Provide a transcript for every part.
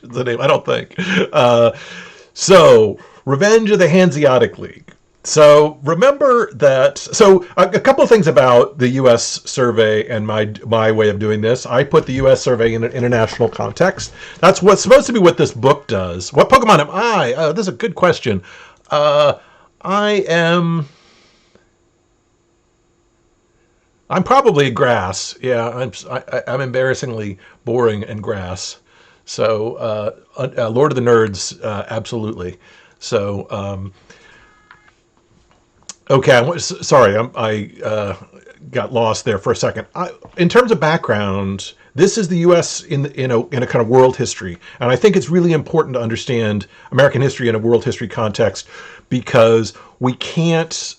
the name, I don't think. So, Revenge of the Hanseatic League. So remember that. So a couple of things about the U.S. survey and my way of doing this. I put the U.S. survey in an international context. That's what's supposed to be what this book does. What Pokemon am I? This is a good question. Uh, I am. I'm probably grass. Yeah, I'm embarrassingly boring and grass. So Lord of the Nerds, absolutely. So okay, sorry, I got lost there for a second. In terms of background, this is the U.S. in a kind of world history, and I think it's really important to understand American history in a world history context because we can't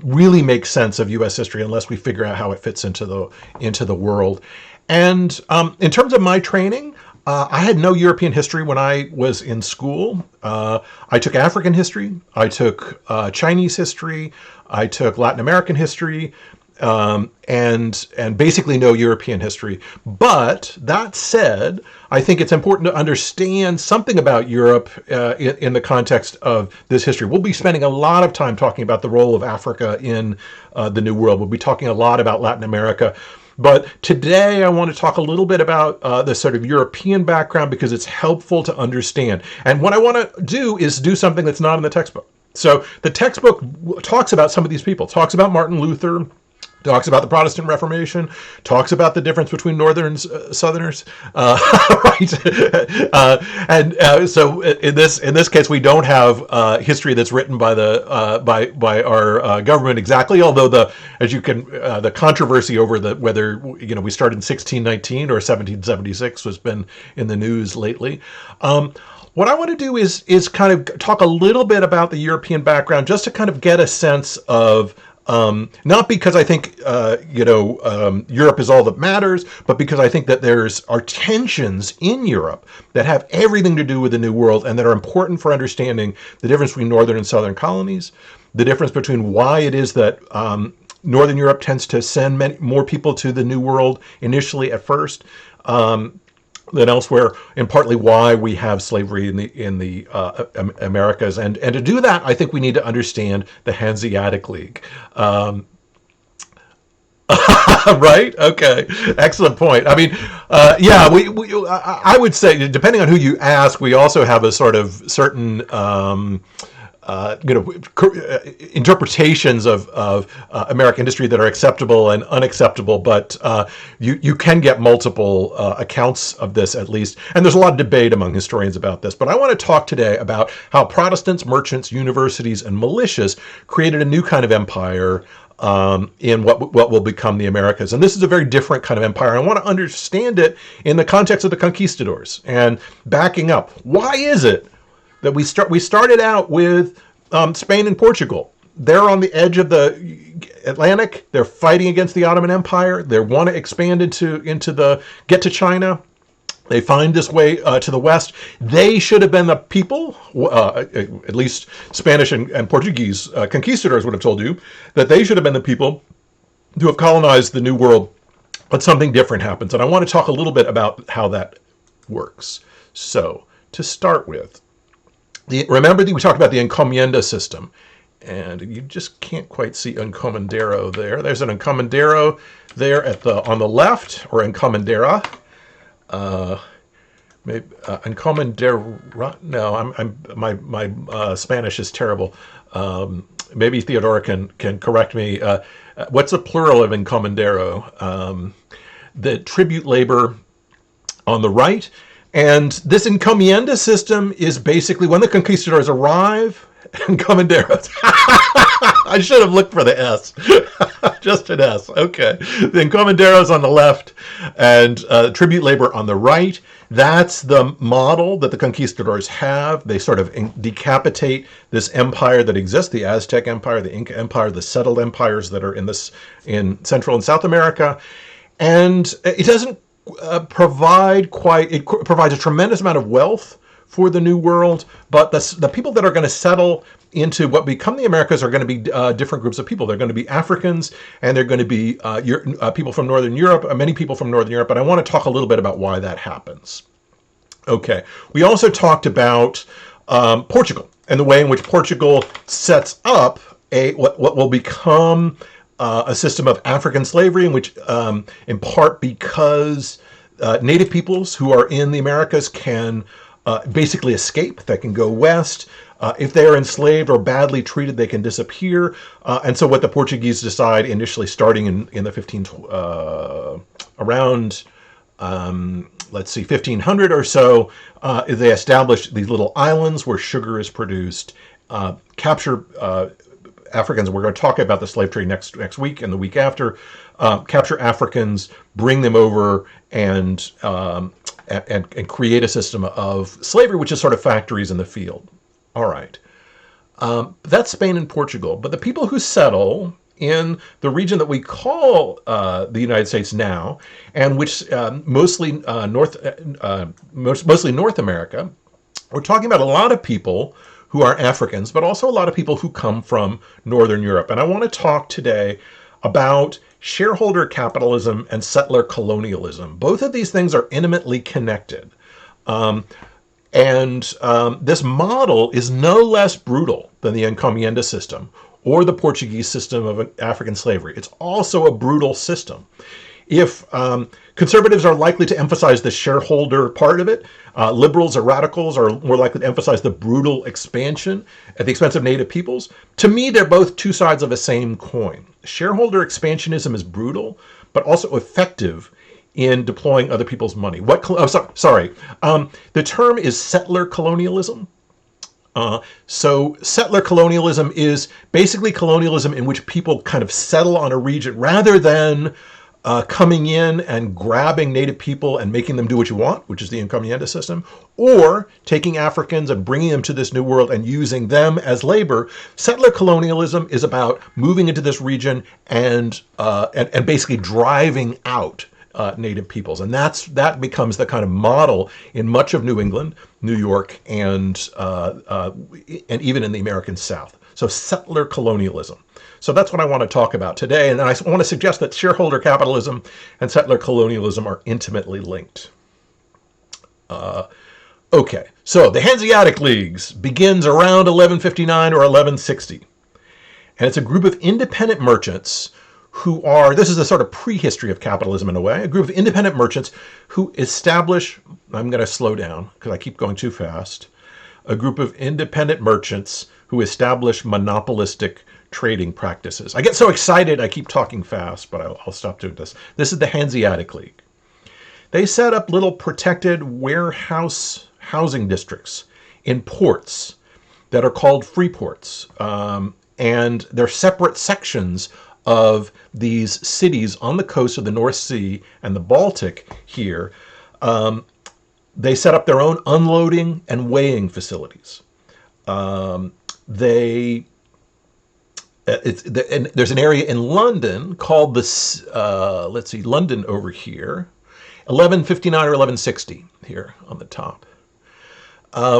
really make sense of U.S. history unless we figure out how it fits into the world. And in terms of my training, I had no European history when I was in school. I took African history, I took Chinese history, I took Latin American history, and basically no European history. But that said, I think it's important to understand something about Europe in the context of this history. We'll be spending a lot of time talking about the role of Africa in the New World. We'll be talking a lot about Latin America. But today I want to talk a little bit about the sort of European background because it's helpful to understand. And what I want to do is do something that's not in the textbook. So the textbook talks about some of these people, talks about Martin Luther, talks about the Protestant Reformation, talks about the difference between Northerners, Southerners, right? So in this case, we don't have history that's written by by our government exactly. Although the controversy over whether we started in 1619 or 1776 has been in the news lately. What I want to do is kind of talk a little bit about the European background, just to kind of get a sense of. Not because I think Europe is all that matters, but because I think that are tensions in Europe that have everything to do with the New World and that are important for understanding the difference between northern and southern colonies, the difference between why it is that Northern Europe tends to send more people to the New World initially at first. Than elsewhere, and partly why we have slavery in the Americas. And to do that, I think we need to understand the Hanseatic League. Right? Okay. Excellent point. I mean, yeah, I would say, depending on who you ask, we also have a sort of certain interpretations of American history that are acceptable and unacceptable, but you can get multiple accounts of this at least, and there's a lot of debate among historians about this. But I want to talk today about how Protestants, merchants, universities, and militias created a new kind of empire in what will become the Americas. And this is a very different kind of empire. I want to understand it in the context of the conquistadors. And backing up, why is it that we started out with Spain and Portugal? They're on the edge of the Atlantic. They're fighting against the Ottoman Empire. They want to expand get to China. They find this way to the west. They should have been the people, at least Spanish and Portuguese conquistadors would have told you, that they should have been the people to have colonized the New World. But something different happens. And I want to talk a little bit about how that works. So, to start with, remember that we talked about the encomienda system, and you just can't quite see encomendero there. There's an encomendero there on the left, or encomendera. Maybe encomendera. No, my Spanish is terrible. Maybe Theodora can correct me. What's the plural of encomendero? The tribute labor on the right. And this encomienda system is basically when the conquistadors arrive, encomenderos. I should have looked for the S. Just an S. Okay. The encomenderos on the left and tribute labor on the right. That's the model that the conquistadors have. They sort of decapitate this empire that exists, the Aztec Empire, the Inca Empire, the settled empires that are in Central and South America. And it doesn't it provides a tremendous amount of wealth for the New World, but the people that are going to settle into what become the Americas are going to be different groups of people. They're going to be Africans, and they're going to be people from Northern Europe, many people from Northern Europe, but I want to talk a little bit about why that happens. Okay. We also talked about Portugal and the way in which Portugal sets up what will become a system of African slavery, in which, in part, because native peoples who are in the Americas can basically escape. They can go west. If they are enslaved or badly treated, they can disappear. And so, what the Portuguese decide initially, starting in the around let's see, 1500 or so, they establish these little islands where sugar is produced, capture Africans. We're going to talk about the slave trade next week and the week after. Capture Africans, bring them over, and create a system of slavery, which is sort of factories in the field. All right. That's Spain and Portugal. But the people who settle in the region that we call the United States now, and which mostly North America, we're talking about a lot of people who are Africans, but also a lot of people who come from Northern Europe. And I want to talk today about shareholder capitalism and settler colonialism. Both of these things are intimately connected. This model is no less brutal than the encomienda system or the Portuguese system of African slavery. It's also a brutal system. If conservatives are likely to emphasize the shareholder part of it, liberals or radicals are more likely to emphasize the brutal expansion at the expense of native peoples. To me, they're both two sides of the same coin. Shareholder expansionism is brutal, but also effective in deploying other people's money. The term is settler colonialism. So settler colonialism is basically colonialism in which people kind of settle on a region rather than coming in and grabbing native people and making them do what you want, which is the encomienda system, or taking Africans and bringing them to this new world and using them as labor. Settler colonialism is about moving into this region and basically driving out native peoples, and that becomes the kind of model in much of New England, New York, and even in the American South. So settler colonialism. So that's what I want to talk about today, and I want to suggest that shareholder capitalism and settler colonialism are intimately linked. Okay, so the Hanseatic Leagues begins around 1159 or 1160, and it's a group of independent merchants who are, this is a sort of prehistory of capitalism in a way, a group of independent merchants who establish, I'm going to slow down because I keep going too fast, a group of independent merchants who establish monopolistic trading practices. I get so excited I keep talking fast, but I'll stop doing this. This is the Hanseatic League. They set up little protected warehouse housing districts in ports that are called free ports, and they're separate sections of these cities on the coast of the North Sea and the Baltic here. They set up their own unloading and weighing facilities. And there's an area in London called London over here, 1159 or 1160 here on the top.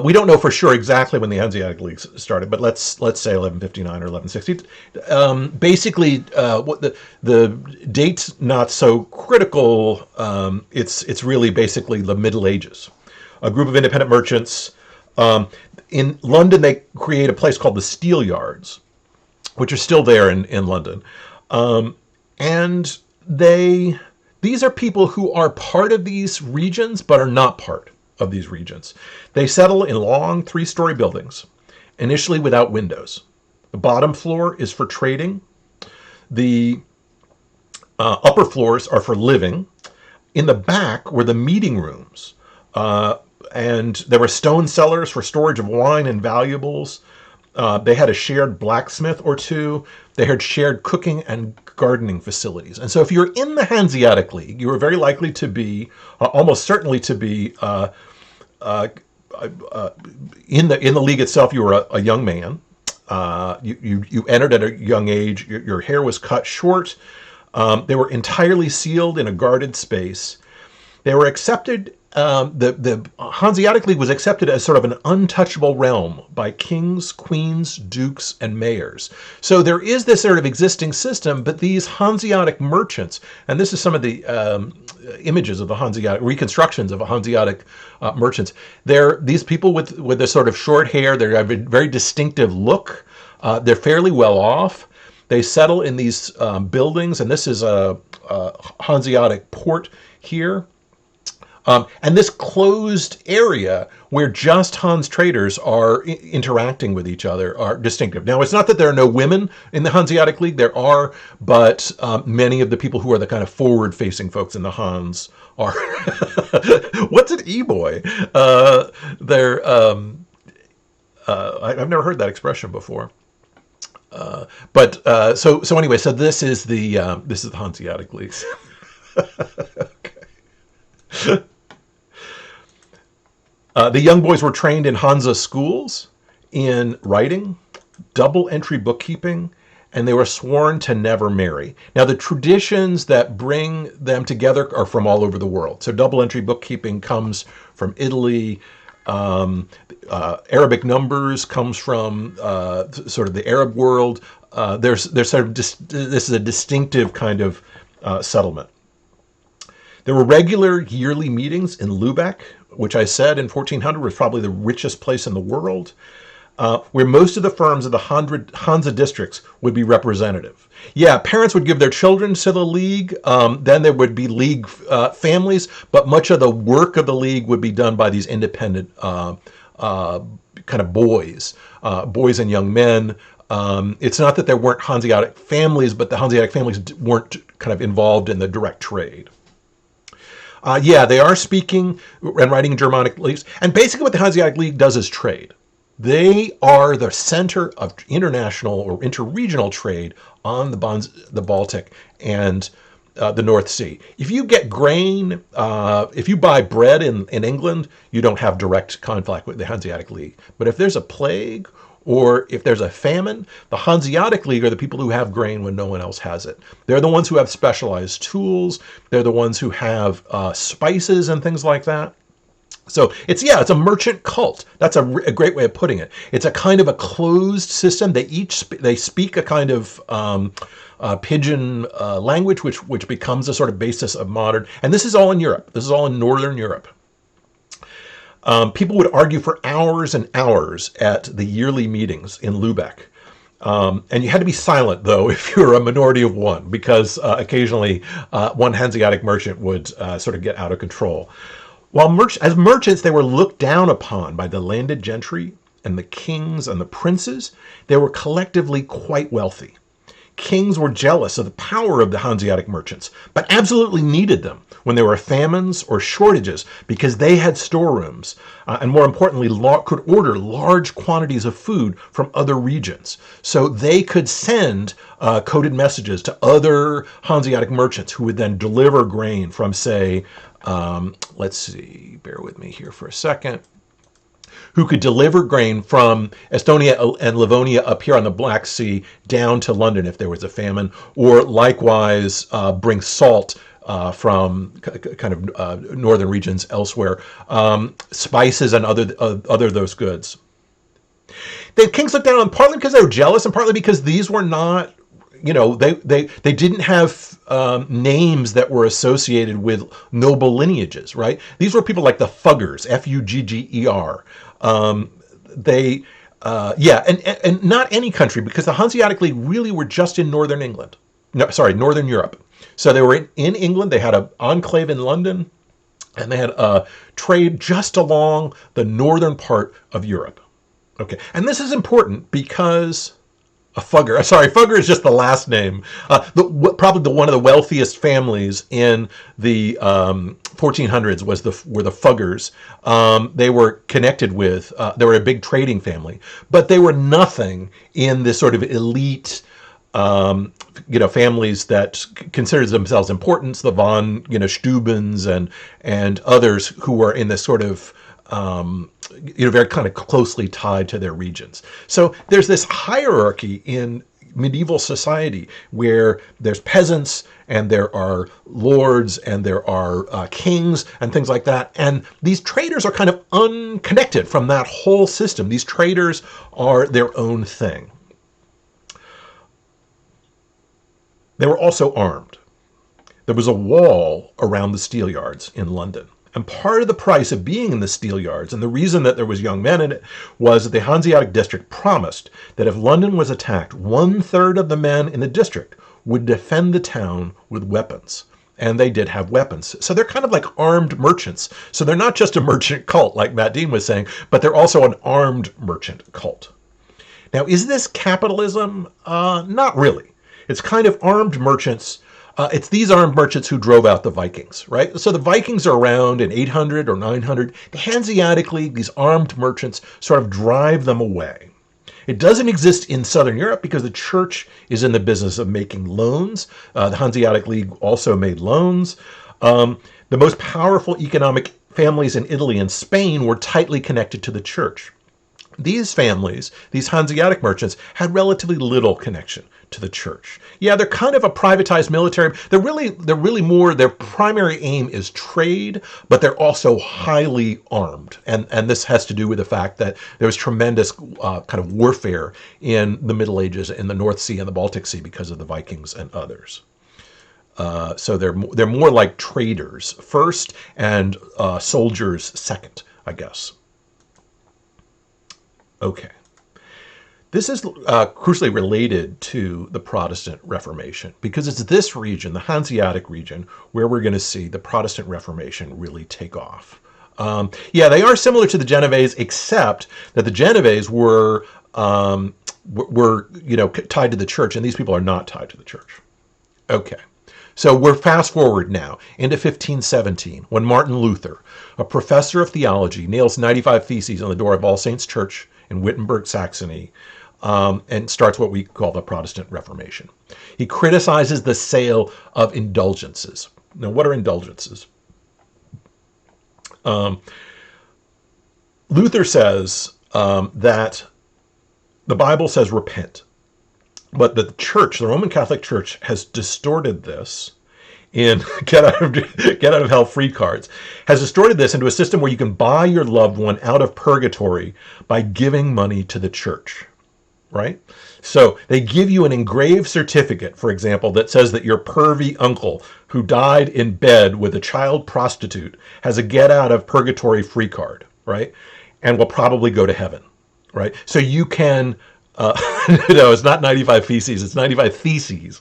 We don't know for sure exactly when the Hanseatic League started, but let's say 1159 or 1160. Basically, what the date's not so critical. It's really basically the Middle Ages. A group of independent merchants in London, they create a place called the Steel Yards, which are still there in London, and these are people who are part of these regions but are not part of these regions. They settle in long 3-story buildings, initially without windows. The bottom floor is for trading. The upper floors are for living. In the back were the meeting rooms, and there were stone cellars for storage of wine and valuables. They had a shared blacksmith or two. They had shared cooking and gardening facilities. And so if you're in the Hanseatic League, you were very likely to be, almost certainly to be, in the league itself, you were a young man. You entered at a young age. Your hair was cut short. They were entirely sealed in a guarded space. They were accepted. The Hanseatic League was accepted as sort of an untouchable realm by kings, queens, dukes, and mayors. So there is this sort of existing system, but these Hanseatic merchants, and this is some of the images of the Hanseatic, reconstructions of Hanseatic merchants. These people with this sort of short hair. They have a very distinctive look. They're fairly well off. They settle in these buildings, and this is a Hanseatic port here. And this closed area where just Han's traders are interacting with each other are distinctive. Now, it's not that there are no women in the Hanseatic League. There are, but many of the people who are the kind of forward-facing folks in the Hans are... What's an e-boy? I've never heard that expression before. So anyway, so this is the Hanseatic League. Okay. The young boys were trained in Hansa schools in writing, double entry bookkeeping, and they were sworn to never marry. Now, the traditions that bring them together are from all over the world. So double entry bookkeeping comes from Italy. Arabic numbers comes from sort of the Arab world. There's sort of this is a distinctive kind of settlement. There were regular yearly meetings in Lübeck, which I said in 1400 was probably the richest place in the world, where most of the firms of the Hansa districts would be representative. Yeah, parents would give their children to the league. Then there would be league families, but much of the work of the league would be done by these independent kind of boys and young men. It's not that there weren't Hanseatic families, but the Hanseatic families weren't kind of involved in the direct trade. They are speaking and writing Germanic leagues. And basically what the Hanseatic League does is trade. They are the center of international or interregional trade on the Baltic and the North Sea. If you get grain, if you buy bread in England, you don't have direct conflict with the Hanseatic League. But if there's a plague or if there's a famine, the Hanseatic League are the people who have grain when no one else has it. They're the ones who have specialized tools. They're the ones who have spices and things like that. So it's a merchant cult. That's a great way of putting it. It's a kind of a closed system. They speak a kind of pidgin language, which becomes a sort of basis of modern. And this is all in Europe. This is all in Northern Europe. People would argue for hours and hours at the yearly meetings in Lübeck. And you had to be silent, though, if you were a minority of one, because occasionally one Hanseatic merchant would sort of get out of control. While as merchants, they were looked down upon by the landed gentry and the kings and the princes. They were collectively quite wealthy. Kings were jealous of the power of the Hanseatic merchants, but absolutely needed them when there were famines or shortages because they had storerooms and, more importantly, could order large quantities of food from other regions. So they could send coded messages to other Hanseatic merchants who would then deliver grain from, say, let's see, bear with me here for a second, who could deliver grain from Estonia and Livonia up here on the Black Sea down to London if there was a famine, or likewise bring salt from kind of northern regions elsewhere, spices and other those goods. The kings looked down on partly because they were jealous and partly because these were not, they didn't have names that were associated with noble lineages, right? These were people like the Fuggers, F-U-G-G-E-R. And not any country, because the Hanseatic League really were just in Northern Europe. So they were in England. They had an enclave in London, and they had a trade just along the northern part of Europe. Okay, and this is important because Fugger is just the last name. Probably one of the wealthiest families in the 1400s were the Fuggers. They were connected with, they were a big trading family, but they were nothing in this sort of elite, families that considered themselves important, the von, Steubens and others who were in this sort of, very kind of closely tied to their regions. So there's this hierarchy in medieval society where there's peasants and there are lords and there are kings and things like that. And these traders are kind of unconnected from that whole system. These traders are their own thing. They were also armed. there was a wall around the steelyards in London. And part of the price of being in the steelyards, and the reason that there was young men in it, was that the Hanseatic district promised that if London was attacked, 1/3 of the men in the district would defend the town with weapons. And they did have weapons. So they're kind of like armed merchants. So they're not just a merchant cult, like Matt Dean was saying, but they're also an armed merchant cult. Now, is this capitalism? Not really. It's kind of armed merchants. It's these armed merchants who drove out the Vikings, right? So the Vikings are around in 800 or 900. The Hanseatic League, these armed merchants, sort of drive them away. It doesn't exist in Southern Europe because the church is in the business of making loans. The Hanseatic League also made loans. The most powerful economic families in Italy and Spain were tightly connected to the church. These families, these Hanseatic merchants, had relatively little connection to the church. Yeah, they're kind of a privatized military. They're really more, their primary aim is trade, but they're also highly armed. And this has to do with the fact that there was tremendous kind of warfare in the Middle Ages in the North Sea and the Baltic Sea because of the Vikings and others. So they're more like traders first and soldiers second, I guess. Okay. This is crucially related to the Protestant Reformation because it's this region, the Hanseatic region, where we're going to see the Protestant Reformation really take off. Yeah, they are similar to the Genoese, except that the Genoese were tied to the church, and these people are not tied to the church. Okay. So we're fast forward now into 1517 when Martin Luther, a professor of theology, nails 95 Theses on the door of All Saints Church in Wittenberg, Saxony, and starts what we call the Protestant Reformation. He criticizes the sale of indulgences. Now, what are indulgences? Luther says that the Bible says repent, but the church, the Roman Catholic Church, has distorted this in get out of hell free cards, has distorted this into a system where you can buy your loved one out of purgatory by giving money to the church, right? So they give you an engraved certificate, for example, that says that your pervy uncle who died in bed with a child prostitute has a get out of purgatory free card, right? And will probably go to heaven, right? So you can no, it's not 95 Theses, it's 95 Theses.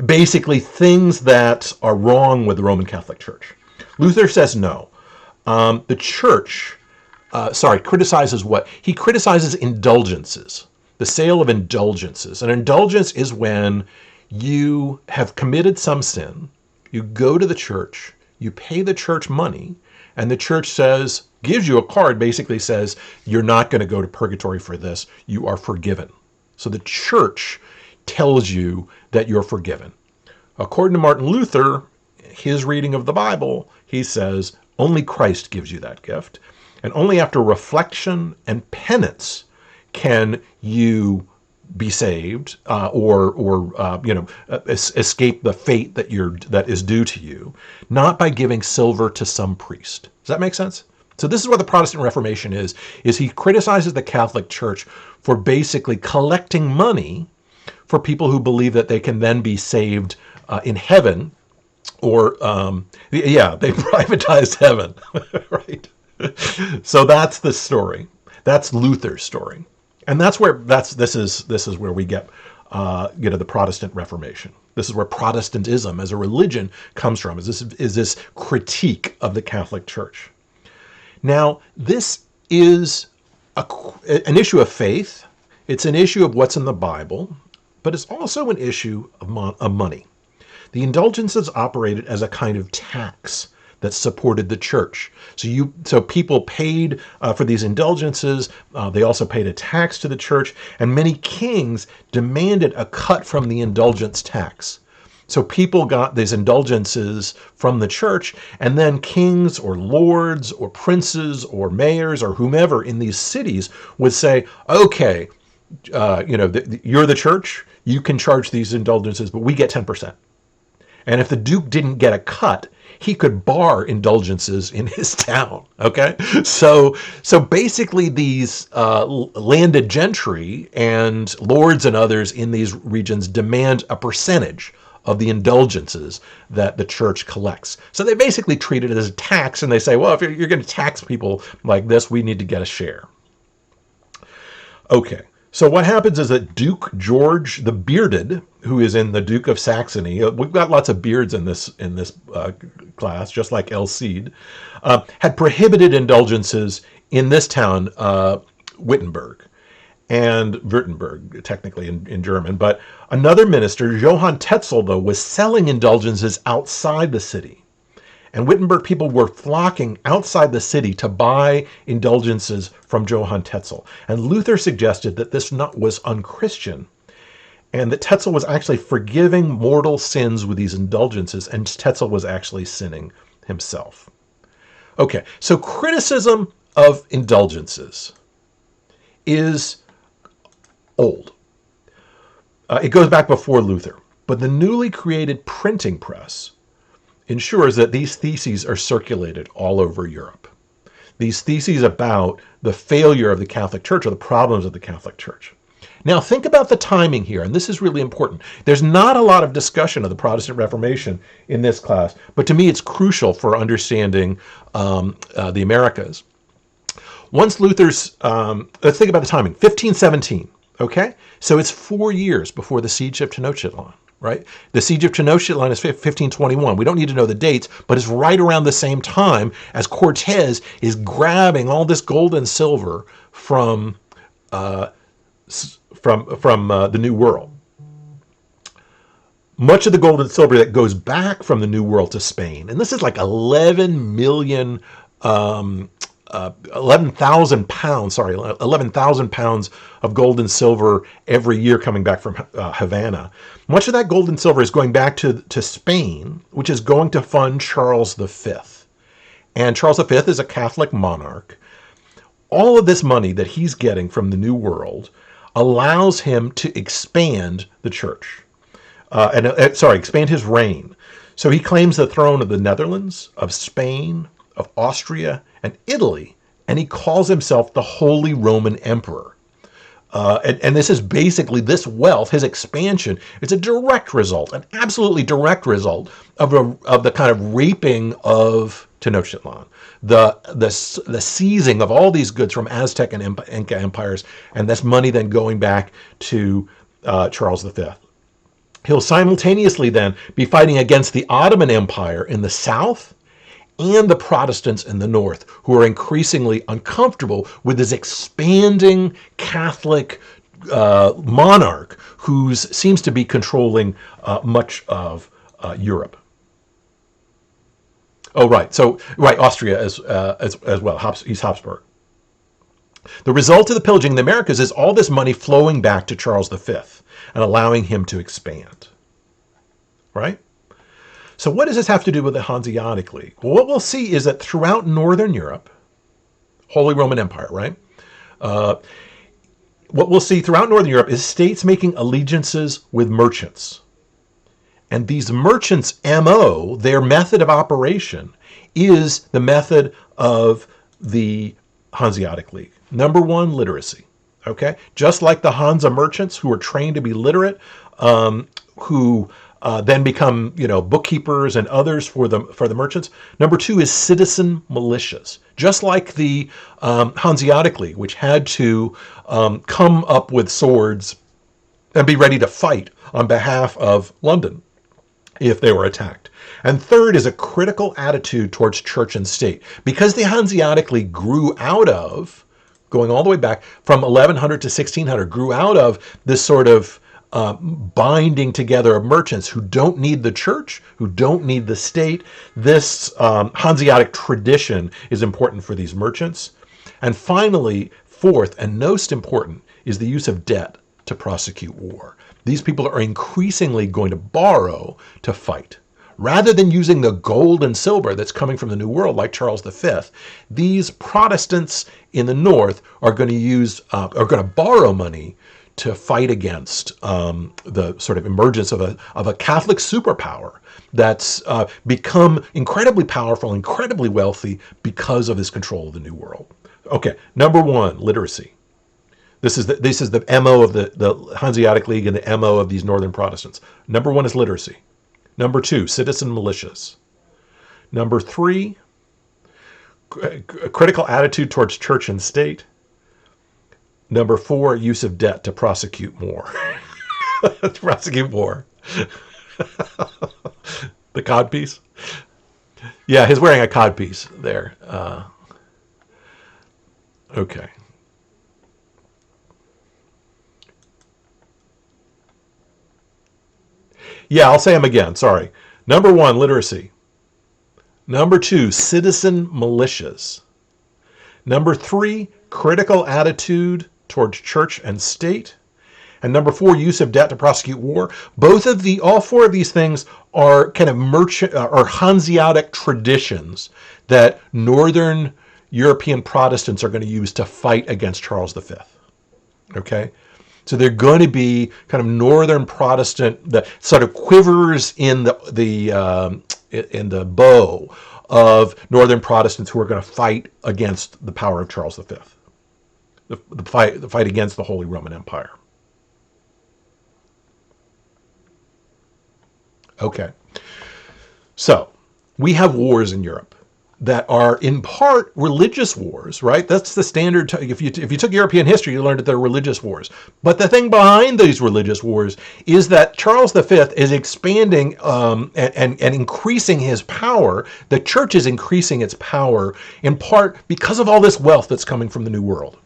Basically, things that are wrong with the Roman Catholic Church. Luther says no. The church, criticizes what? He criticizes indulgences, the sale of indulgences. An indulgence is when you have committed some sin, you go to the church, you pay the church money, and the church gives you a card, basically says, you're not going to go to purgatory for this. You are forgiven. So the church tells you that you're forgiven. According to Martin Luther, his reading of the Bible, he says, only Christ gives you that gift. And only after reflection and penance can you be saved escape the fate that is due to you, not by giving silver to some priest. Does that make sense? So this is what the Protestant Reformation is he criticizes the Catholic Church for basically collecting money for people who believe that they can then be saved in heaven, or they privatized heaven, right? So that's the story. That's Luther's story. And this is where we get the Protestant Reformation. This is where Protestantism as a religion comes from. Is this critique of the Catholic Church? Now, this is an issue of faith. It's an issue of what's in the Bible, but it's also an issue of money. The indulgences operated as a kind of tax that supported the church. So people paid for these indulgences. They also paid a tax to the church, and many kings demanded a cut from the indulgence tax. So people got these indulgences from the church, and then kings or lords or princes or mayors or whomever in these cities would say, okay, you're the church, you can charge these indulgences, but we get 10%. And if the duke didn't get a cut, he could bar indulgences in his town. Okay, so basically these landed gentry and lords and others in these regions demand a percentage of the indulgences that the church collects. So they basically treat it as a tax, and they say, well, if you're going to tax people like this, we need to get a share. Okay, so what happens is that Duke George the Bearded, who is in the Duke of Saxony, we've got lots of beards in this class, just like El Cid, had prohibited indulgences in this town, Wittenberg, and Württemberg, technically in German. But another minister, Johann Tetzel, though, was selling indulgences outside the city. And Wittenberg people were flocking outside the city to buy indulgences from Johann Tetzel. And Luther suggested that this was unchristian, and that Tetzel was actually forgiving mortal sins with these indulgences, and Tetzel was actually sinning himself. Okay, so criticism of indulgences is old. It goes back before Luther. But the newly created printing press ensures that these theses are circulated all over Europe. These theses about the failure of the Catholic Church or the problems of the Catholic Church. Now think about the timing here, and this is really important. There's not a lot of discussion of the Protestant Reformation in this class, but to me it's crucial for understanding the Americas. Once Luther's, let's think about the timing, 1517, okay? So it's 4 years before the Siege of Tenochtitlan. Right? The Siege of Tenochtitlan is 1521. We don't need to know the dates, but it's right around the same time as Cortez is grabbing all this gold and silver from the New World. Much of the gold and silver that goes back from the New World to Spain, and this is like 11,000 pounds of gold and silver every year coming back from Havana. Much of that gold and silver is going back to Spain, which is going to fund Charles V. And Charles V is a Catholic monarch. All of this money that he's getting from the New World allows him to expand the church. Expand his reign. So he claims the throne of the Netherlands, of Spain, of Austria, and Italy, and he calls himself the Holy Roman Emperor. And this is basically, this wealth, his expansion, it's a direct result, an absolutely direct result of the kind of raping of Tenochtitlan, the seizing of all these goods from Aztec and Inca empires, and this money then going back to Charles V. He'll simultaneously then be fighting against the Ottoman Empire in the south and the Protestants in the north, who are increasingly uncomfortable with this expanding Catholic monarch who seems to be controlling much of Europe. Oh, right. So, right, Austria as well. He's Habsburg. The result of the pillaging in the Americas is all this money flowing back to Charles V and allowing him to expand. Right? So what does this have to do with the Hanseatic League? Well, what we'll see is that throughout Northern Europe, Holy Roman Empire, right? What we'll see throughout Northern Europe is states making allegiances with merchants. And these merchants' MO, their method of operation, is the method of the Hanseatic League. Number one, literacy. Okay? Just like the Hansa merchants who are trained to be literate, who then become, bookkeepers and others for the merchants. Number two is citizen militias, just like the Hanseatic League, which had to come up with swords and be ready to fight on behalf of London if they were attacked. And third is a critical attitude towards church and state. Because the Hanseatic League grew out of, going all the way back from 1100 to 1600, grew out of this sort of binding together of merchants who don't need the church, who don't need the state. This Hanseatic tradition is important for these merchants. And finally, fourth and most important is the use of debt to prosecute war. These people are increasingly going to borrow to fight. Rather than using the gold and silver that's coming from the New World like Charles V, these Protestants in the North are going to borrow money to fight against the sort of emergence of a Catholic superpower that's become incredibly powerful, incredibly wealthy because of his control of the New World. Okay, number one, literacy. This is the MO of the Hanseatic League and the MO of these Northern Protestants. Number one is literacy. Number 2, citizen militias. Number 3, a critical attitude towards church and state. Number 4, use of debt to prosecute war. To prosecute war. The codpiece? Yeah, he's wearing a codpiece there. Okay. Yeah, I'll say them again. Sorry. Number 1, literacy. Number 2, citizen militias. Number 3, critical attitude towards church and state. And number 4, use of debt to prosecute war. All four of these things are kind of merchant or Hanseatic traditions that Northern European Protestants are going to use to fight against Charles V. Okay? So they're going to be kind of Northern Protestant, the sort of quivers in the bow of Northern Protestants who are going to fight against the power of Charles V. The fight against the Holy Roman Empire. Okay. So we have wars in Europe that are in part religious wars, right? That's the standard. If you took European history, you learned that they're religious wars. But the thing behind these religious wars is that Charles V is expanding and increasing his power. The church is increasing its power in part because of all this wealth that's coming from the New World.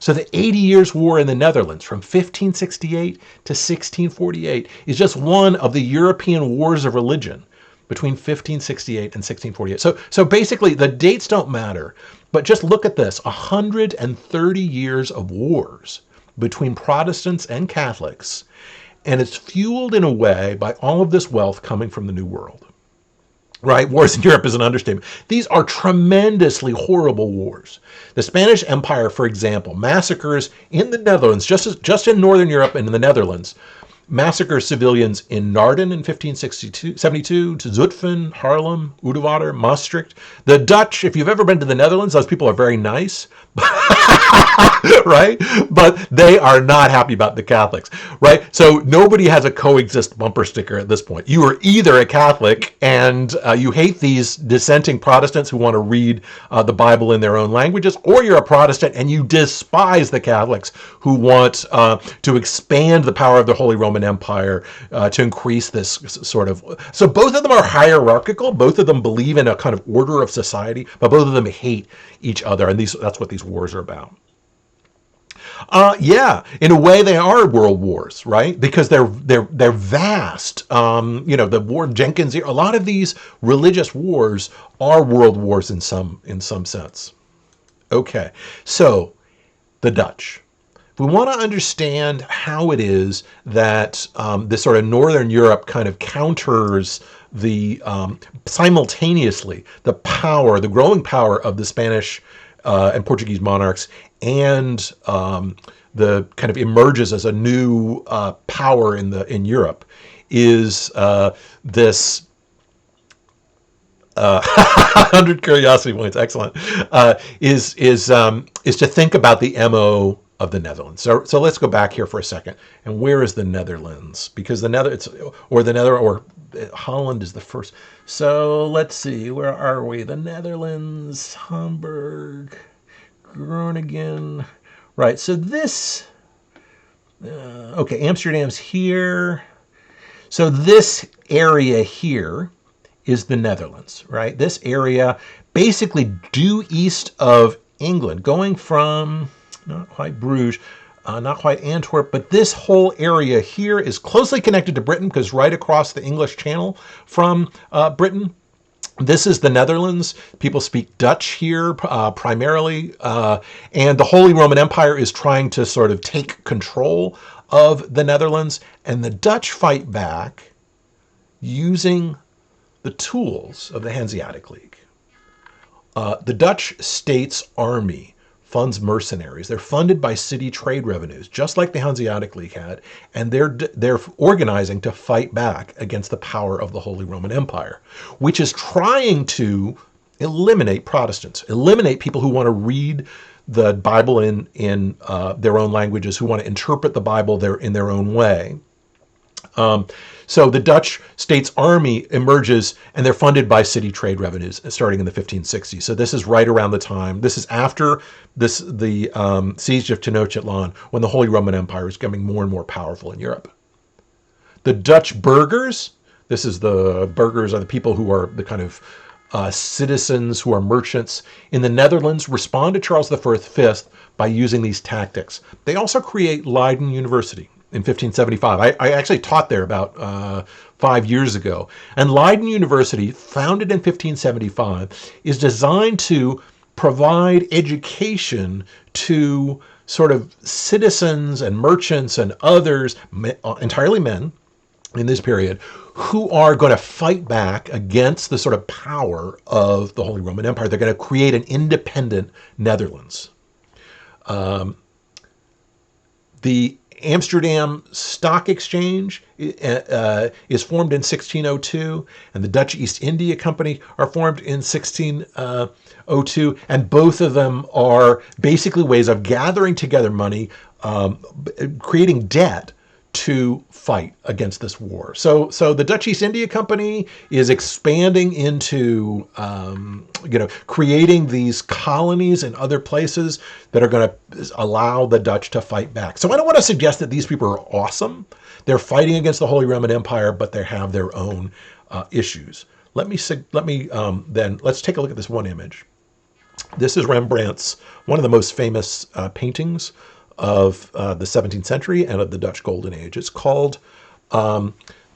So the 80 Years' War in the Netherlands from 1568 to 1648 is just one of the European wars of religion between 1568 and 1648. So basically, the dates don't matter, but just look at this: 130 years of wars between Protestants and Catholics, and it's fueled in a way by all of this wealth coming from the New World. Right? Wars in Europe is an understatement. These are tremendously horrible wars. The Spanish Empire, for example, massacres in the Netherlands, just in Northern Europe and in the Netherlands, massacres civilians in Naarden in 1572, to Zutphen, Haarlem, Oudewater, Maastricht. The Dutch, if you've ever been to the Netherlands, those people are very nice. Right? But they are not happy about the Catholics, right? So nobody has a coexist bumper sticker at this point. You are either a Catholic and you hate these dissenting Protestants who want to read the Bible in their own languages, or you're a Protestant and you despise the Catholics who want to expand the power of the Holy Roman Empire to increase this sort of... So both of them are hierarchical. Both of them believe in a kind of order of society, but both of them hate each other, and that's what these wars are about. Yeah, in a way they are world wars, right? Because they're vast. The War of Jenkins, a lot of these religious wars are world wars in some sense. Okay, so the Dutch. If we want to understand how it is that this sort of Northern Europe kind of counters simultaneously the growing power of the Spanish and Portuguese monarchs, and the kind of emerges as a new power in Europe, is this 100 curiosity points. Excellent. Is to think about the MO of the Netherlands. So let's go back here for a second. And where is the Netherlands? Because Holland is the first. So let's see, where are we? The Netherlands, Hamburg, Groningen. Right, so this, okay, Amsterdam's here. So this area here is the Netherlands, right? This area basically due east of England, going from, not quite Bruges, not quite Antwerp, but this whole area here is closely connected to Britain because right across the English Channel from Britain. This is the Netherlands. People speak Dutch here primarily, and the Holy Roman Empire is trying to sort of take control of the Netherlands, and the Dutch fight back using the tools of the Hanseatic League. The Dutch state's army funds mercenaries. They're funded by city trade revenues, just like the Hanseatic League had, and they're organizing to fight back against the power of the Holy Roman Empire, which is trying to eliminate Protestants, eliminate people who want to read the Bible in their own languages, who want to interpret the Bible in their own way. So the Dutch state's army emerges, and they're funded by city trade revenues starting in the 1560s. So this is right around the time. This is after the siege of Tenochtitlan, when the Holy Roman Empire is becoming more and more powerful in Europe. The Dutch burghers, this is the burghers are the people who are the kind of citizens who are merchants in the Netherlands, respond to Charles V by using these tactics. They also create Leiden University in 1575. I actually taught there about 5 years ago. And Leiden University, founded in 1575, is designed to provide education to sort of citizens and merchants and others, entirely men in this period, who are going to fight back against the sort of power of the Holy Roman Empire. They're going to create an independent Netherlands. The Amsterdam Stock Exchange is formed in 1602, and the Dutch East India Company are formed in 1602, and both of them are basically ways of gathering together money, creating debt to fight against this war. So the Dutch East India Company is expanding into, creating these colonies in other places that are going to allow the Dutch to fight back. So I don't want to suggest that these people are awesome. They're fighting against the Holy Roman Empire, but they have their own issues. Let's take a look at this one image. This is Rembrandt's, one of the most famous paintings of the 17th century and of the Dutch Golden Age. It's called the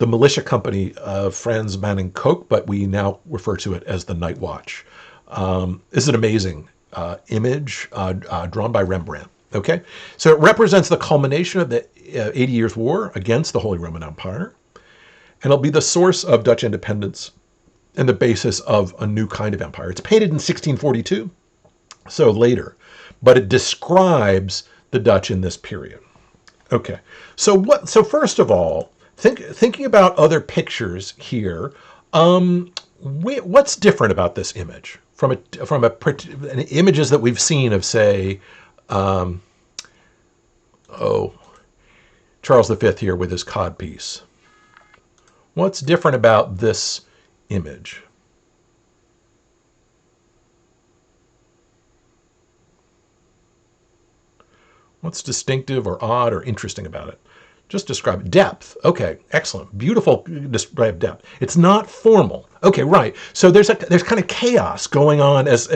Militia Company of Frans Van and Kock, but we now refer to it as the Night Watch. This is an amazing image drawn by Rembrandt. Okay, so it represents the culmination of the 80 Years' War against the Holy Roman Empire, and it'll be the source of Dutch independence and the basis of a new kind of empire. It's painted in 1642, so later, but it describes the Dutch in this period. Okay, so first of all, thinking about other pictures here, what's different about this image from images that we've seen of, say, Charles V here with his codpiece? What's different about this image? What's distinctive or odd or interesting about it? Just describe it. Depth. Okay, excellent. Beautiful display of depth. It's not formal. Okay, right. So there's kind of chaos going on, as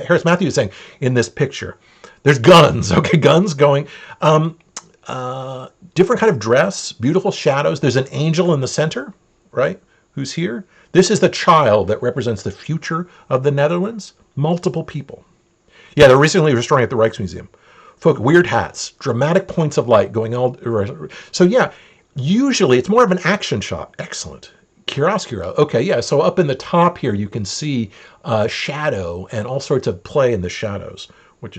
Harris Matthews is saying in this picture. There's guns. Okay, guns going. Different kind of dress. Beautiful shadows. There's an angel in the center, right? Who's here? This is the child that represents the future of the Netherlands. Multiple people. Yeah, they're recently restoring at the Rijksmuseum. Folk, weird hats, dramatic points of light going all. So yeah, usually it's more of an action shot. Excellent. Chiaroscuro. Okay, yeah. So up in the top here, you can see shadow and all sorts of play in the shadows. Which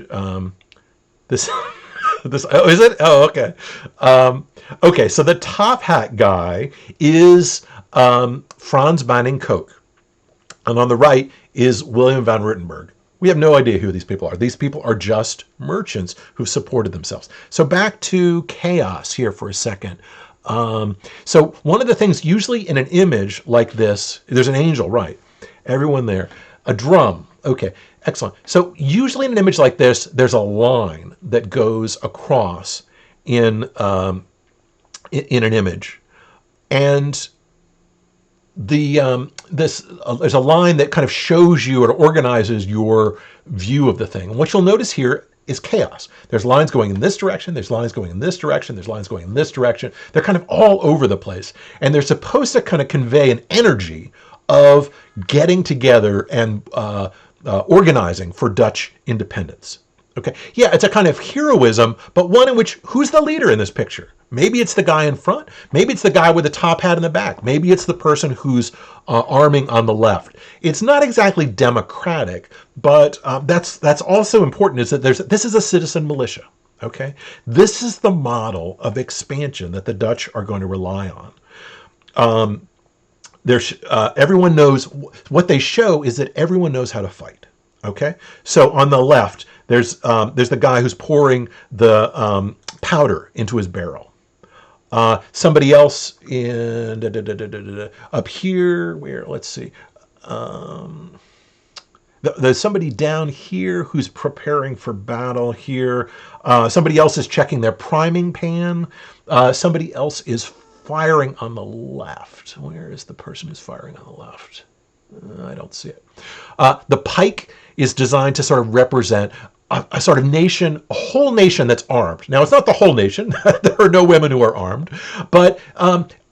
this this oh, is it? Oh, okay. Okay, so the top hat guy is Frans Van and Kock, and on the right is William van Rutenberg. We have no idea who these people are. These people are just merchants who supported themselves. So back to chaos here for a second. So one of the things, usually in an image like this, there's an angel, right? Everyone there. A drum. Okay, excellent. So usually in an image like this, there's a line that goes across in an image. And there's a line that kind of shows you or organizes your view of the thing. And what you'll notice here is chaos. There's lines going in this direction, there's lines going in this direction, there's lines going in this direction. They're kind of all over the place. And they're supposed to kind of convey an energy of getting together and organizing for Dutch independence. Okay, yeah, it's a kind of heroism, but one in which, who's the leader in this picture? Maybe it's the guy in front. Maybe it's the guy with the top hat in the back. Maybe it's the person who's arming on the left. It's not exactly democratic, but that's also important, is that this is a citizen militia. Okay, this is the model of expansion that the Dutch are going to rely on. Everyone knows, what they show is that everyone knows how to fight. Okay, so on the left, there's the guy who's pouring the powder into his barrel. Somebody else in up here, where, let's see. There's somebody down here who's preparing for battle here. Somebody else is checking their priming pan. Somebody else is firing on the left. Where is the person who's firing on the left? I don't see it. The pike is designed to sort of represent a sort of nation, a whole nation that's armed. Now, it's not the whole nation. There are no women who are armed. But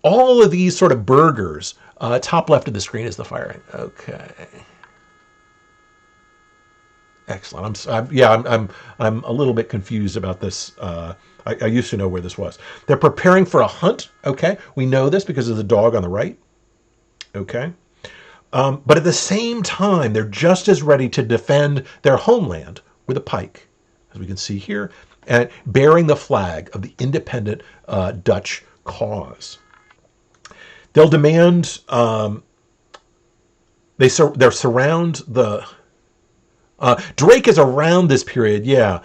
all of these sort of burghers, top left of the screen is the firing. Okay. Excellent. I'm a little bit confused about this. I used to know where this was. They're preparing for a hunt. Okay, we know this because of the dog on the right. Okay, but at the same time, they're just as ready to defend their homeland with a pike, as we can see here, and bearing the flag of the independent Dutch cause. They'll demand. They surround the. Drake is around this period, yeah.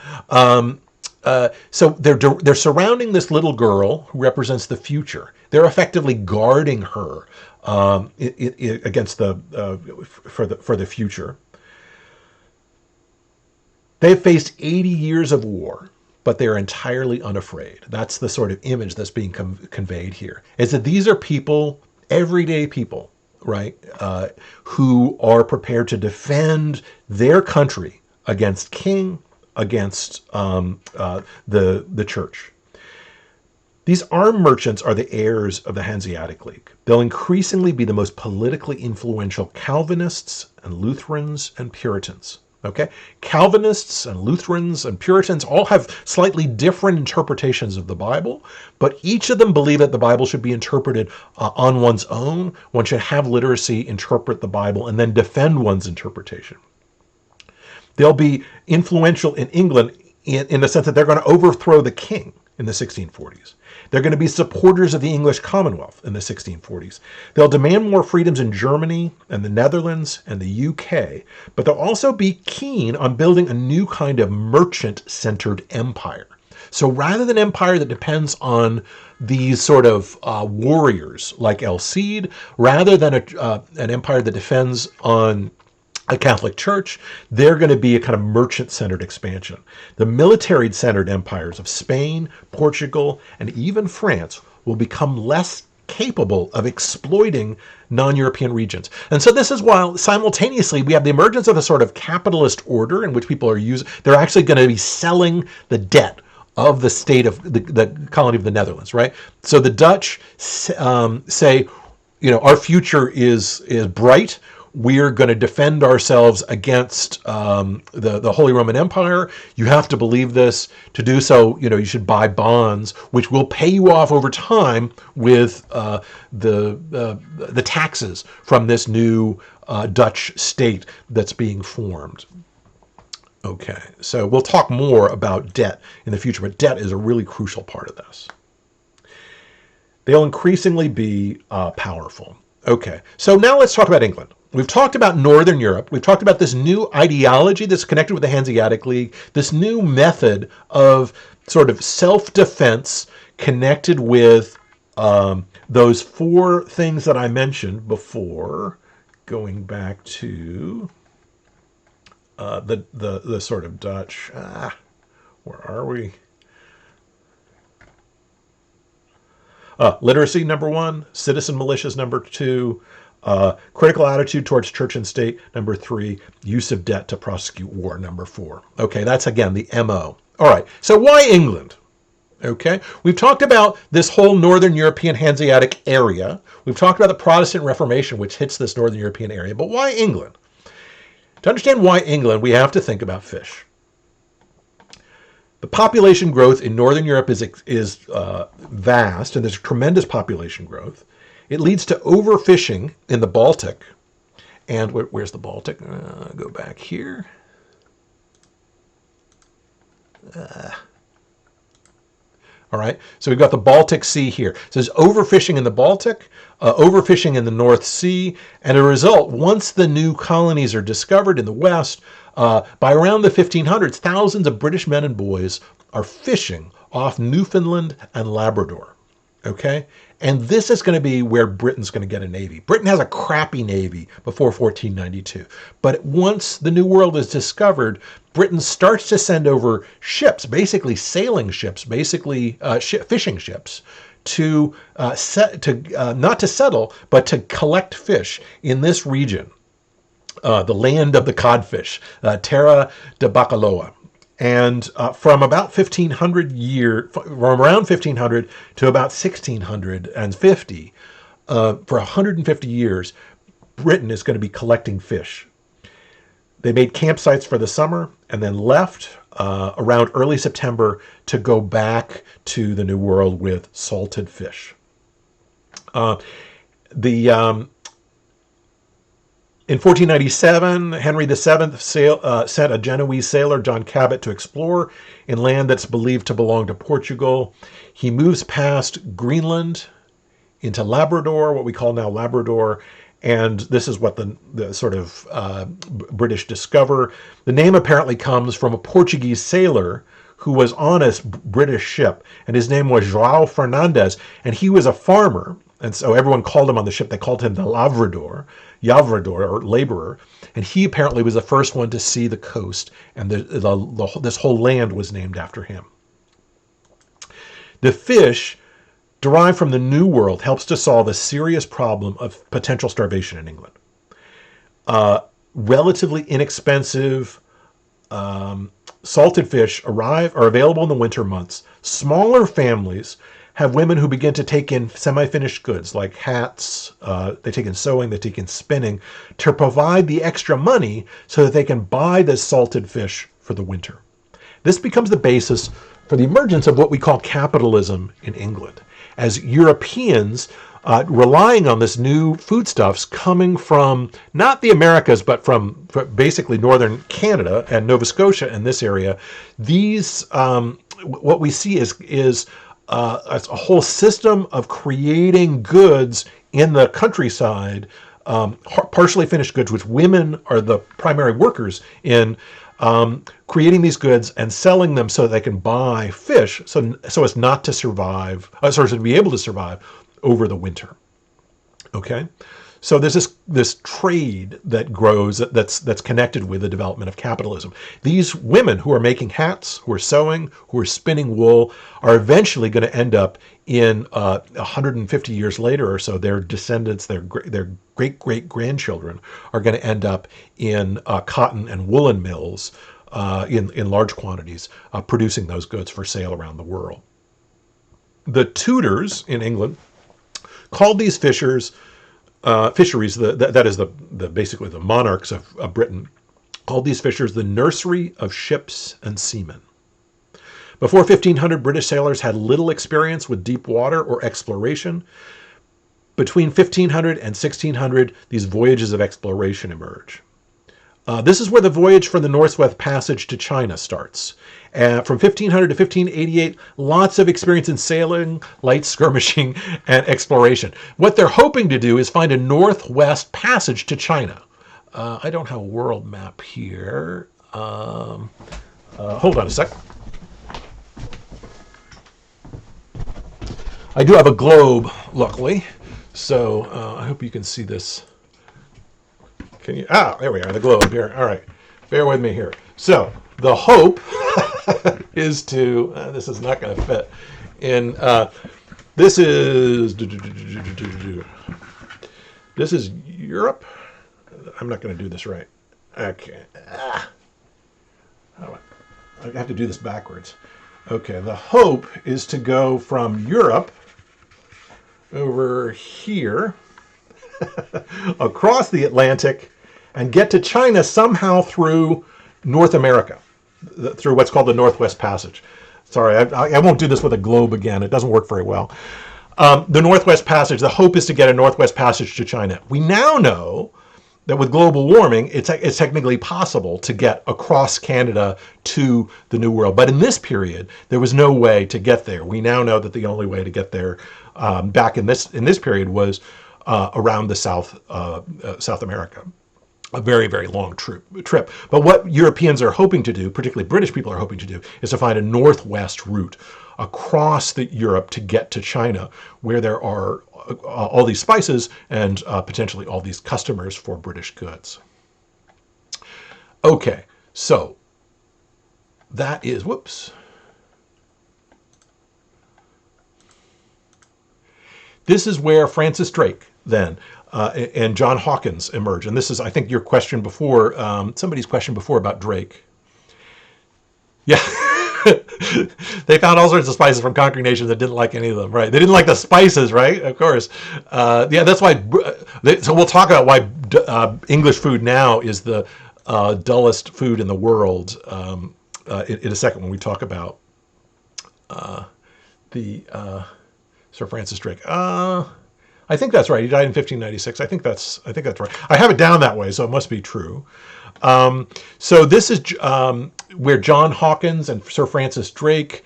So they're surrounding this little girl who represents the future. They're effectively guarding her against for the future. They've faced 80 years of war, but they're entirely unafraid. That's the sort of image that's being conveyed here. Is that these are people, everyday people, right, who are prepared to defend their country against king, against the church. These armed merchants are the heirs of the Hanseatic League. They'll increasingly be the most politically influential Calvinists and Lutherans and Puritans. Okay, Calvinists and Lutherans and Puritans all have slightly different interpretations of the Bible, but each of them believe that the Bible should be interpreted on one's own. One should have literacy, interpret the Bible, and then defend one's interpretation. They'll be influential in England in the sense that they're going to overthrow the king in the 1640s. They're going to be supporters of the English Commonwealth in the 1640s. They'll demand more freedoms in Germany and the Netherlands and the UK, but they'll also be keen on building a new kind of merchant-centered empire. So rather than an empire that depends on these sort of warriors like El Cid, rather than an empire that depends on a Catholic Church, they're going to be a kind of merchant-centered expansion. The military-centered empires of Spain, Portugal, and even France will become less capable of exploiting non-European regions. And so this is why simultaneously we have the emergence of a sort of capitalist order in which people are they're actually going to be selling the debt of the state of the colony of the Netherlands, right? So the Dutch say, our future is bright. We're going to defend ourselves against the Holy Roman Empire. You have to believe this. To do so, you should buy bonds, which will pay you off over time with the taxes from this new Dutch state that's being formed. Okay, so we'll talk more about debt in the future, but debt is a really crucial part of this. They'll increasingly be powerful. Okay, so now let's talk about England. We've talked about Northern Europe. We've talked about this new ideology that's connected with the Hanseatic League, this new method of sort of self-defense connected with those four things that I mentioned before, going back to the sort of Dutch. Where are we? Literacy, number one. Citizen militias, number two. Critical attitude towards church and state, number three. Use of debt to prosecute war, number four. Okay, that's again the MO. All right, so why England? Okay, we've talked about this whole Northern European Hanseatic area. We've talked about the Protestant Reformation, which hits this Northern European area, but why England? To understand why England, we have to think about fish. The population growth in Northern Europe is vast, and there's tremendous population growth. It leads to overfishing in the Baltic. And where's the Baltic? Go back here. All right, so we've got the Baltic Sea here. So there's overfishing in the Baltic, overfishing in the North Sea, and as a result, once the new colonies are discovered in the West, by around the 1500s, thousands of British men and boys are fishing off Newfoundland and Labrador. Okay? And this is going to be where Britain's going to get a navy. Britain has a crappy navy before 1492. But once the New World is discovered, Britain starts to send over ships, basically sailing ships, basically fishing ships, to not to settle, but to collect fish in this region, the land of the codfish, Terra de Bacaloa. And from about 1500 from around 1500 to about 1650, for 150 years, Britain is going to be collecting fish. They made campsites for the summer and then left around early September to go back to the New World with salted fish. In 1497, Henry VII sent a Genoese sailor, John Cabot, to explore in land that's believed to belong to Portugal. He moves past Greenland into Labrador, what we call now Labrador, and this is what the sort of British discover. The name apparently comes from a Portuguese sailor who was on a British ship, and his name was João Fernandes, and he was a farmer. And so everyone called him on the ship, they called him the Lavrador, or laborer. And he apparently was the first one to see the coast, and this whole land was named after him. The fish derived from the New World helps to solve a serious problem of potential starvation in England. Relatively inexpensive salted fish are available in the winter months. Smaller families have women who begin to take in semi-finished goods like hats, they take in sewing, they take in spinning, to provide the extra money so that they can buy this salted fish for the winter. This becomes the basis for the emergence of what we call capitalism in England, as Europeans relying on this new foodstuffs coming from not the Americas, but from basically northern Canada and Nova Scotia in this area. These, what we see is a whole system of creating goods in the countryside, partially finished goods, which women are the primary workers in, creating these goods and selling them so that they can buy fish, so as not to survive, to be able to survive over the winter. Okay? So there's this trade that grows that's connected with the development of capitalism. These women who are making hats, who are sewing, who are spinning wool, are eventually going to end up in 150 years later or so. Their descendants, their great-great-grandchildren, are going to end up in cotton and woolen mills in large quantities, producing those goods for sale around the world. The Tudors in England called these fisheries, that is basically the monarchs of Britain, called these fishers the nursery of ships and seamen. Before 1500, British sailors had little experience with deep water or exploration. Between 1500 and 1600, these voyages of exploration emerge. This is where the voyage for the Northwest Passage to China starts. From 1500 to 1588, lots of experience in sailing, light skirmishing, and exploration. What they're hoping to do is find a Northwest Passage to China. I don't have a world map here. Hold on a sec. I do have a globe, luckily, so I hope you can see this. Can you? There we are, the globe here. All right, bear with me here. So the hope is to, this is not going to fit in, this is Europe. I'm not going to do this right. Okay. I have to do this backwards. Okay, the hope is to go from Europe over here across the Atlantic and get to China somehow through North America, through what's called the Northwest Passage. Sorry, I won't do this with a globe again. It doesn't work very well. The Northwest Passage, the hope is to get a Northwest Passage to China. We now know that with global warming, it's technically possible to get across Canada to the New World. But in this period, there was no way to get there. We now know that the only way to get there back in this period was around the South America. A very, very long trip. But what Europeans are hoping to do, particularly British people are hoping to do, is to find a northwest route across Europe to get to China, where there are all these spices and potentially all these customers for British goods. Okay, so that is, whoops. This is where Francis Drake then and John Hawkins emerge. And this is, I think, your question before, somebody's question before about Drake. Yeah. They found all sorts of spices from conquering nations that didn't like any of them, right? They didn't like the spices, right? Of course. Yeah, that's why. So we'll talk about why English food now is the dullest food in the world in a second when we talk about the Sir Francis Drake. I think that's right. He died in 1596. I think that's right. I have it down that way, so it must be true. So this is where John Hawkins and Sir Francis Drake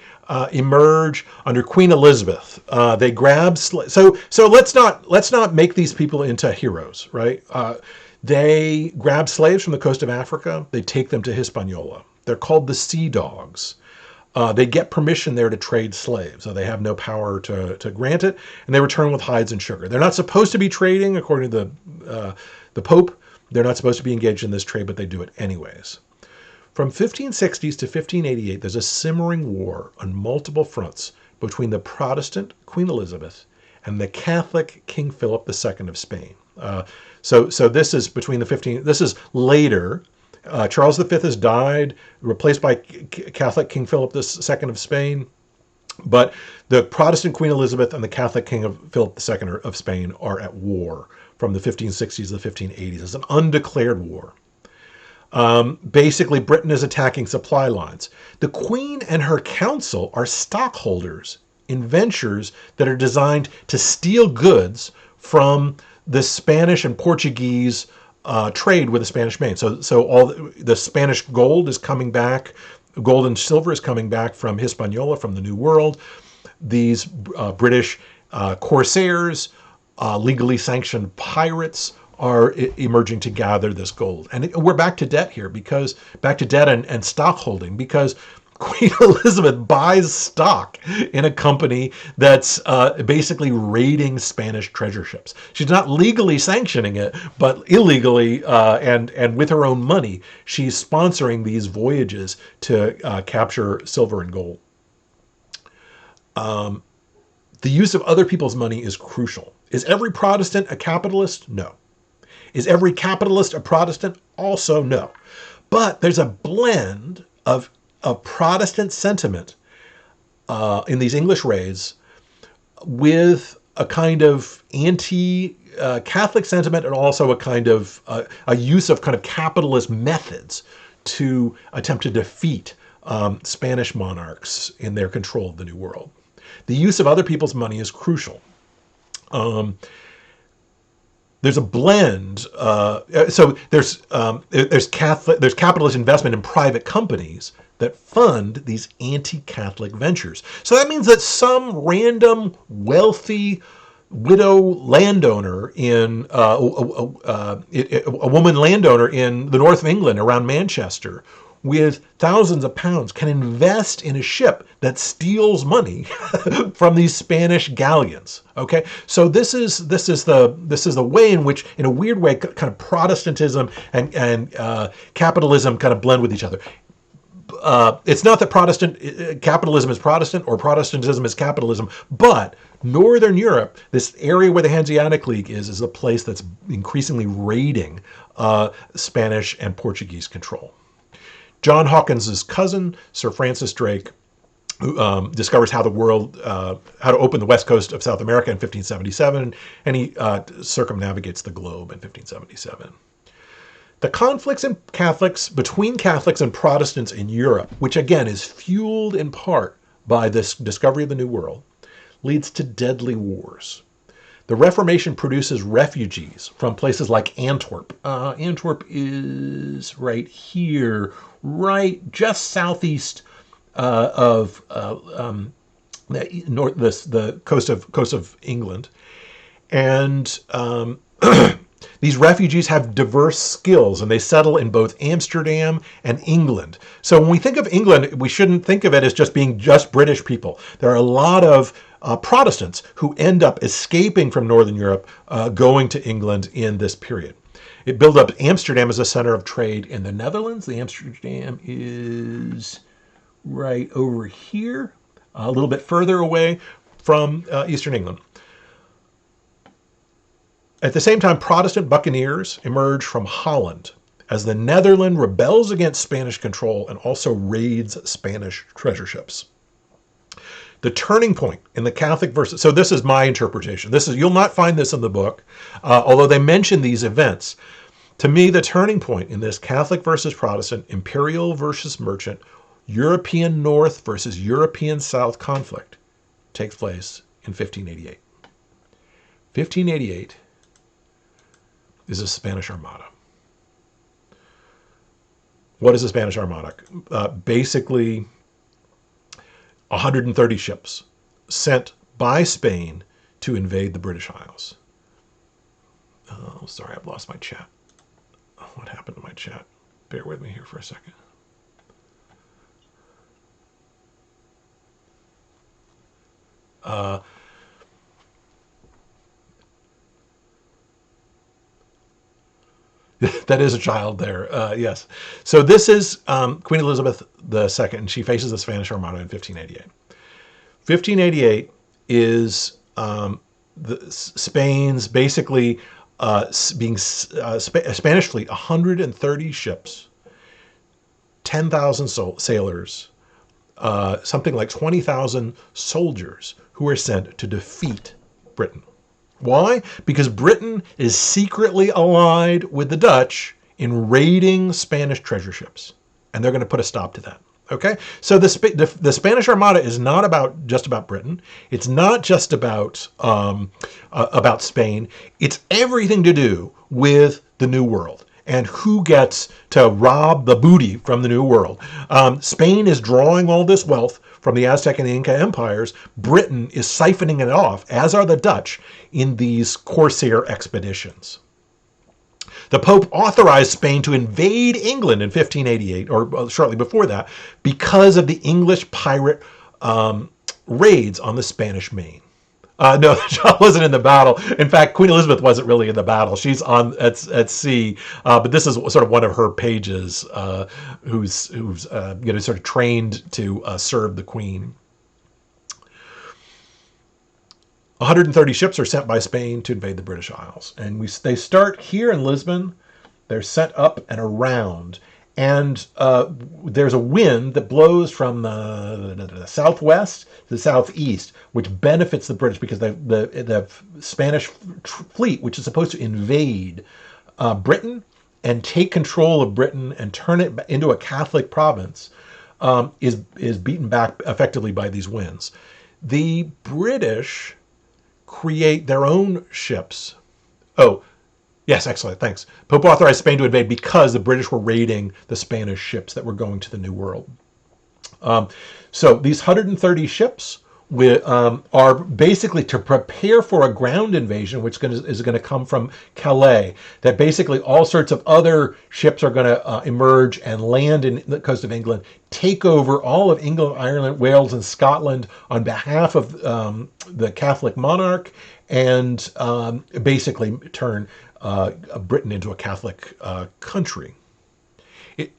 emerge under Queen Elizabeth. They grab so let's not make these people into heroes, right? They grab slaves from the coast of Africa. They take them to Hispaniola. They're called the Sea Dogs. They get permission there to trade slaves, so they have no power to grant it, and they return with hides and sugar. They're not supposed to be trading, according to the Pope. They're not supposed to be engaged in this trade, but they do it anyways. From 1560s to 1588, there's a simmering war on multiple fronts between the Protestant Queen Elizabeth and the Catholic King Philip II of Spain. So this is between this is later. Charles V has died, replaced by Catholic King Philip II of Spain. But the Protestant Queen Elizabeth and the Catholic King of Philip II of Spain are at war from the 1560s to the 1580s. It's an undeclared war. Basically, Britain is attacking supply lines. The Queen and her council are stockholders in ventures that are designed to steal goods from the Spanish and Portuguese trade with the Spanish Main. So all the Spanish gold is coming back. Gold and silver is coming back from Hispaniola, from the New World. These British corsairs, legally sanctioned pirates are emerging to gather this gold. And we're back to debt here, back to debt and stockholding, because Queen Elizabeth buys stock in a company that's basically raiding Spanish treasure ships. She's not legally sanctioning it, but illegally and with her own money, she's sponsoring these voyages to capture silver and gold. The use of other people's money is crucial. Is every Protestant a capitalist? No. Is every capitalist a Protestant? Also no. But there's a blend of Protestant sentiment in these English raids with a kind of anti-Catholic sentiment, and also a kind of a use of kind of capitalist methods to attempt to defeat Spanish monarchs in their control of the New World. The use of other people's money is crucial. There's a blend. So there's capitalist investment in private companies that fund these anti-Catholic ventures. So that means that some random wealthy widow landowner in a woman landowner in the north of England around Manchester with thousands of pounds can invest in a ship that steals money from these Spanish galleons. Okay, so this is the way in which, in a weird way, kind of Protestantism and capitalism kind of blend with each other. It's not that capitalism is Protestant or Protestantism is capitalism, but Northern Europe, this area where the Hanseatic League is a place that's increasingly raiding Spanish and Portuguese control. John Hawkins' cousin, Sir Francis Drake, who discovers how to open the west coast of South America in 1577, and he circumnavigates the globe in 1577. The conflicts between Catholics and Protestants in Europe, which again is fueled in part by this discovery of the New World, leads to deadly wars. The Reformation produces refugees from places like Antwerp. Antwerp is right here, right just southeast of the coast of England, and These refugees have diverse skills and they settle in both Amsterdam and England. So when we think of England, we shouldn't think of it as just being just British people. There are a lot of Protestants who end up escaping from Northern Europe, going to England in this period. It built up Amsterdam as a center of trade in the Netherlands. The Amsterdam is right over here, a little bit further away from Eastern England. At the same time, Protestant buccaneers emerge from Holland as the Netherlands rebels against Spanish control and also raids Spanish treasure ships. The turning point in the Catholic versus, so this is my interpretation. You'll not find this in the book, although they mention these events. To me, the turning point in this Catholic versus Protestant, imperial versus merchant, European North versus European South conflict takes place in 1588. 1588 is the Spanish Armada. What is the Spanish Armada? Basically, 130 ships sent by Spain to invade the British Isles. Oh, sorry, I've lost my chat. What happened to my chat? Bear with me here for a second. That is a child there. Yes. So this is Queen Elizabeth II, and she faces the Spanish Armada in 1588. 1588 is Spain's basically being a Spanish fleet, 130 ships, 10,000 sailors, something like 20,000 soldiers who are sent to defeat Britain. Why? Because Britain is secretly allied with the Dutch in raiding Spanish treasure ships, and they're going to put a stop to that. Okay, so the Spanish Armada is not just about Britain. It's not just about Spain. It's everything to do with the New World and who gets to rob the booty from the New World. Spain is drawing all this wealth from the Aztec and the Inca empires. Britain is siphoning it off, as are the Dutch, in these corsair expeditions. The Pope authorized Spain to invade England in 1588, or shortly before that, because of the English pirate raids on the Spanish Main. No, John wasn't in the battle. In fact, Queen Elizabeth wasn't really in the battle. She's at sea, but this is sort of one of her pages who's sort of trained to serve the Queen. 130 ships are sent by Spain to invade the British Isles, and they start here in Lisbon. They're set up and around, and there's a wind that blows from the southwest to the southeast, which benefits the British because the Spanish fleet, which is supposed to invade Britain and take control of Britain and turn it into a Catholic province, is beaten back effectively by these winds. The British create their own ships. Oh, yes, excellent, thanks. Pope authorized Spain to invade because the British were raiding the Spanish ships that were going to the New World. So these 130 ships are basically to prepare for a ground invasion, which is going to come from Calais. That basically all sorts of other ships are going to emerge and land in the coast of England, take over all of England, Ireland, Wales, and Scotland on behalf of the Catholic monarch, and basically turn Britain into a Catholic country.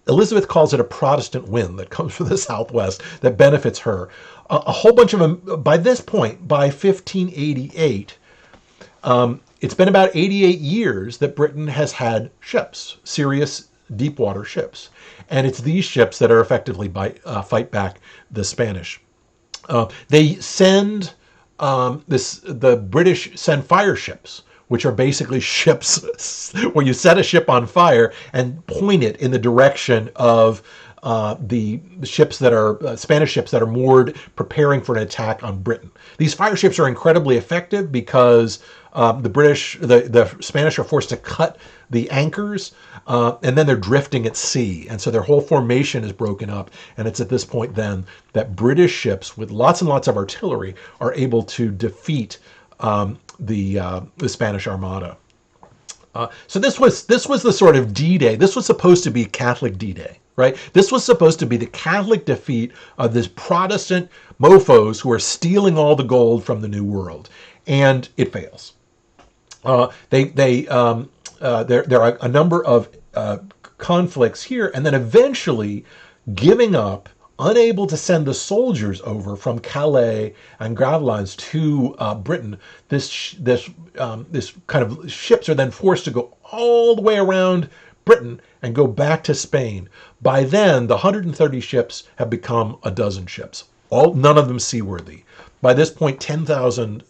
Elizabeth calls it a Protestant wind that comes from the southwest that benefits her. A whole bunch of them, by this point, by 1588, it's been about 88 years that Britain has had ships, serious deep water ships. And it's these ships that are effectively fight back the Spanish. They send, the British send fire ships, which are basically ships where you set a ship on fire and point it in the direction of the ships that are Spanish ships that are moored, preparing for an attack on Britain. These fire ships are incredibly effective because the Spanish are forced to cut the anchors, and then they're drifting at sea, and so their whole formation is broken up. And it's at this point then that British ships with lots and lots of artillery are able to defeat the Spanish Armada. So this was the sort of D-Day. This was supposed to be Catholic D-Day, right? This was supposed to be the Catholic defeat of this Protestant mofos who are stealing all the gold from the New World, and it fails. There are a number of conflicts here, and then eventually giving up, unable to send the soldiers over from Calais and Gravelines to Britain. This kind of ships are then forced to go all the way around Britain and go back to Spain. By then, the 130 ships have become a dozen ships, none of them seaworthy. By this point, 10,000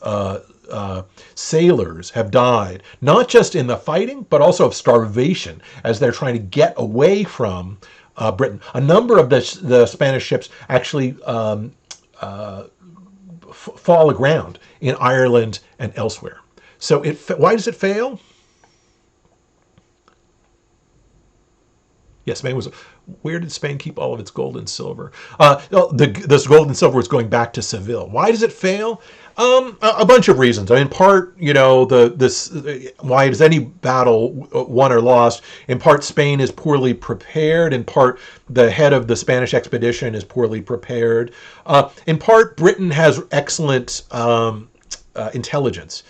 sailors have died, not just in the fighting, but also of starvation as they're trying to get away from Britain. A number of the Spanish ships actually fall aground in Ireland and elsewhere. So why does it fail? Yes, Spain was. Where did Spain keep all of its gold and silver? This gold and silver was going back to Seville. Why does it fail? A bunch of reasons. In part, why is any battle won or lost? In part, Spain is poorly prepared. In part, the head of the Spanish expedition is poorly prepared. In part, Britain has excellent intelligence.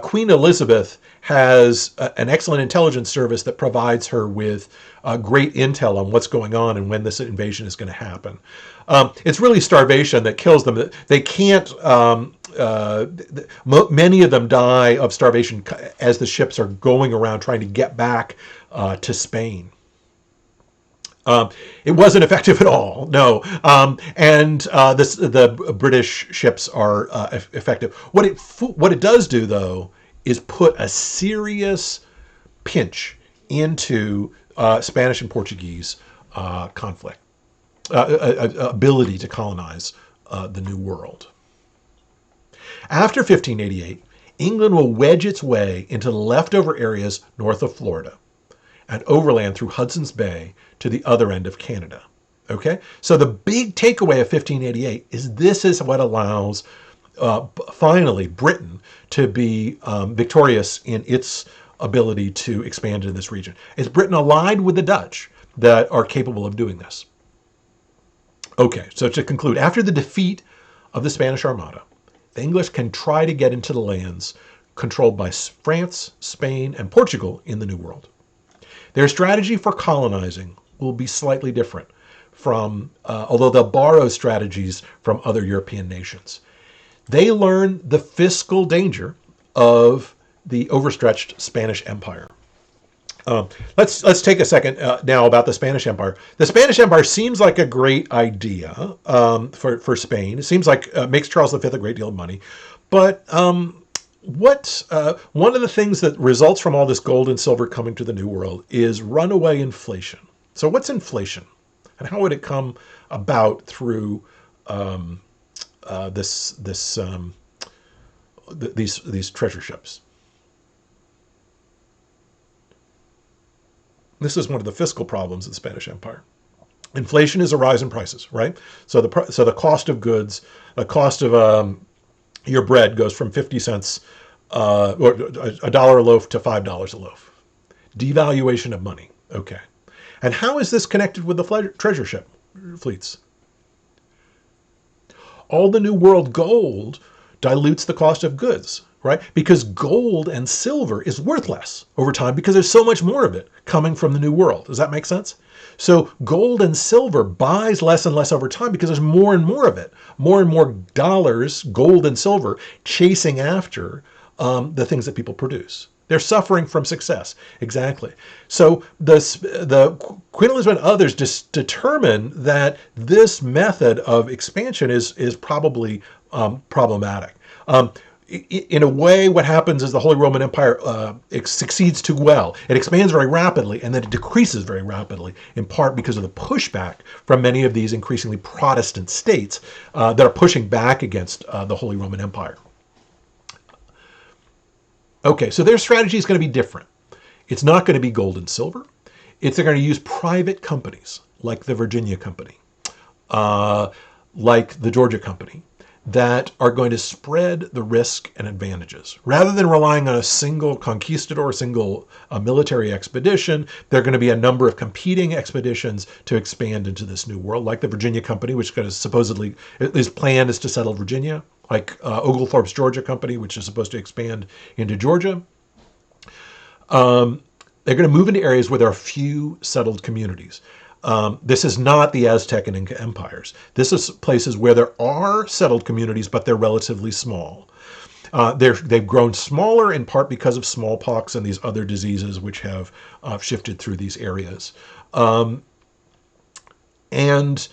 Queen Elizabeth has an excellent intelligence service that provides her with great intel on what's going on and when this invasion is going to happen. It's really starvation that kills them. They can't. Many of them die of starvation as the ships are going around trying to get back to Spain. It wasn't effective at all, no. The British ships are effective. What it does do, though, is put a serious pinch into Spanish and Portuguese conflict, ability to colonize the New World. After 1588, England will wedge its way into the leftover areas north of Florida and overland through Hudson's Bay to the other end of Canada. Okay? So the big takeaway of 1588 is this is what allows finally Britain to be victorious in its ability to expand in this region. Is Britain allied with the Dutch that are capable of doing this? Okay, so to conclude, after the defeat of the Spanish Armada, the English can try to get into the lands controlled by France, Spain, and Portugal in the New World. Their strategy for colonizing will be slightly different from, although they'll borrow strategies from other European nations. They learn the fiscal danger of the overstretched Spanish Empire. Let's take a second now about the Spanish Empire. The Spanish Empire seems like a great idea for Spain. It seems like makes Charles V a great deal of money. But one of the things that results from all this gold and silver coming to the New World is runaway inflation. So what's inflation? And how would it come about through these treasure ships? This is one of the fiscal problems of the Spanish Empire. Inflation is a rise in prices, right? So the cost of goods, the cost of your bread goes from 50 cents or $1 a loaf to $5 a loaf. Devaluation of money. Okay. And how is this connected with the treasure ship fleets? All the New World gold dilutes the cost of goods, right? Because gold and silver is worth less over time because there's so much more of it coming from the New World. Does that make sense? So gold and silver buys less and less over time because there's more and more of it. More and more dollars, gold and silver, chasing after the things that people produce. They're suffering from success. Exactly. So the Queen Elizabeth and others just determine that this method of expansion is probably problematic. In a way, what happens is the Holy Roman Empire succeeds too well. It expands very rapidly, and then it decreases very rapidly, in part because of the pushback from many of these increasingly Protestant states that are pushing back against the Holy Roman Empire. Okay, so their strategy is going to be different. It's not going to be gold and silver. They're going to use private companies like the Virginia Company, like the Georgia Company, that are going to spread the risk and advantages. Rather than relying on a single conquistador, a single military expedition, there are going to be a number of competing expeditions to expand into this new world, like the Virginia Company, which is going to supposedly, its plan is to settle Virginia, like Oglethorpe's Georgia Company, which is supposed to expand into Georgia. They're going to move into areas where there are few settled communities. This is not the Aztec and Inca empires. This is places where there are settled communities, but they're relatively small. They've grown smaller in part because of smallpox and these other diseases which have shifted through these areas. And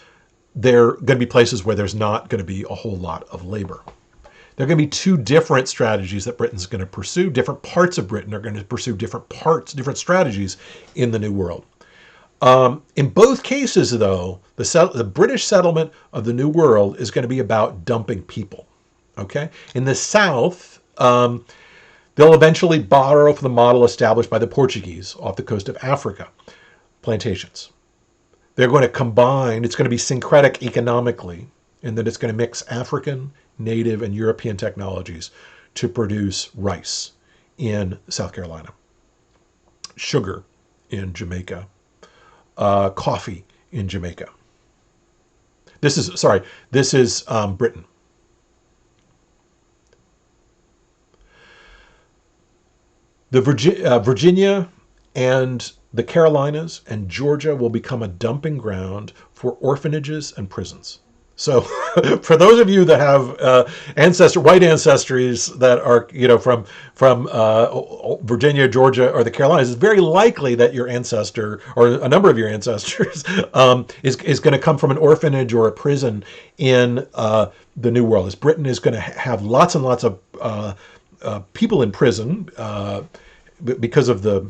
they're going to be places where there's not going to be a whole lot of labor. There are going to be two different strategies that Britain's going to pursue. Different parts of Britain are going to pursue different strategies in the New World. In both cases, though, the British settlement of the New World is going to be about dumping people. Okay? In the South, they'll eventually borrow from the model established by the Portuguese off the coast of Africa, plantations. They're going to combine, it's going to be syncretic economically, in that it's going to mix African, native, and European technologies to produce rice in South Carolina, sugar in Jamaica, coffee in Jamaica. This is Britain. The Virginia and the Carolinas and Georgia will become a dumping ground for orphanages and prisons. So for those of you that have white ancestries that are, from Virginia, Georgia, or the Carolinas, it's very likely that your ancestor or a number of your ancestors is going to come from an orphanage or a prison in the New World. As Britain is going to have lots and lots of people in prison because of the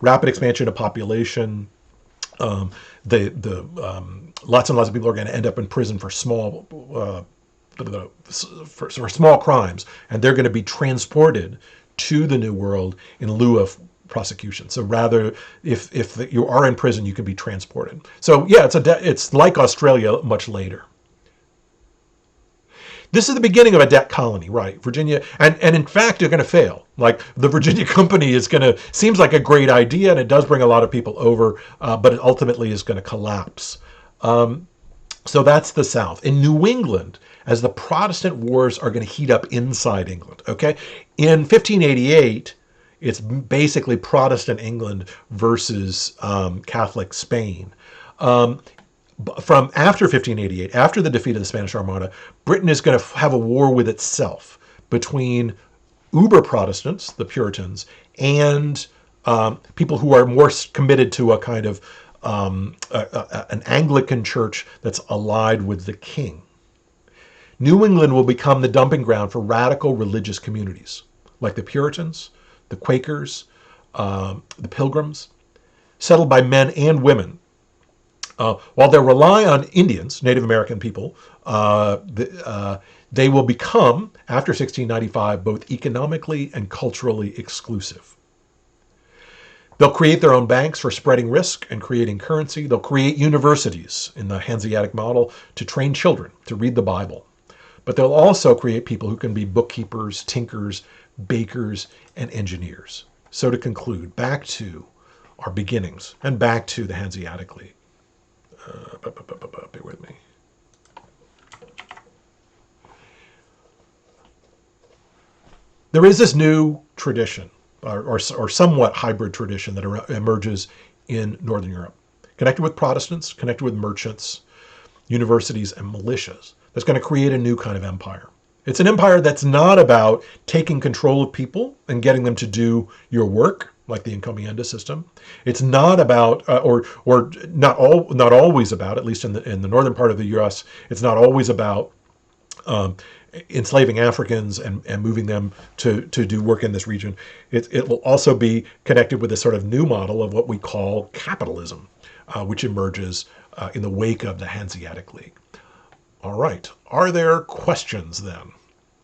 rapid expansion of population. Lots and lots of people are going to end up in prison for small crimes, and they're going to be transported to the New World in lieu of prosecution. So rather, if you are in prison, you can be transported. So yeah, it's like Australia much later. This is the beginning of a debt colony, right? Virginia, and in fact, they're going to fail. Like the Virginia Company seems like a great idea, and it does bring a lot of people over, but it ultimately is going to collapse. So that's the South. In New England, as the Protestant wars are going to heat up inside England, okay? In 1588, it's basically Protestant England versus Catholic Spain. From after 1588, after the defeat of the Spanish Armada, Britain is going to have a war with itself between uber Protestants, the Puritans, and people who are more committed to a kind of an Anglican church that's allied with the king. New England will become the dumping ground for radical religious communities, like the Puritans, the Quakers, the Pilgrims, settled by men and women. While they rely on Indians, Native American people, they will become, after 1695, both economically and culturally exclusive. They'll create their own banks for spreading risk and creating currency. They'll create universities in the Hanseatic model to train children to read the Bible. But they'll also create people who can be bookkeepers, tinkers, bakers, and engineers. So to conclude, back to our beginnings and back to the Hanseatic League. Bear with me. There is this new tradition, or somewhat hybrid tradition that emerges in Northern Europe, connected with Protestants, connected with merchants, universities, and militias. That's going to create a new kind of empire. It's an empire that's not about taking control of people and getting them to do your work, like the encomienda system. It's not about, or not always about, at least in the northern part of the U.S., it's not always about enslaving Africans and moving them to do work in this region. It will also be connected with this sort of new model of what we call capitalism, which emerges in the wake of the Hanseatic League. All right. Are there questions then?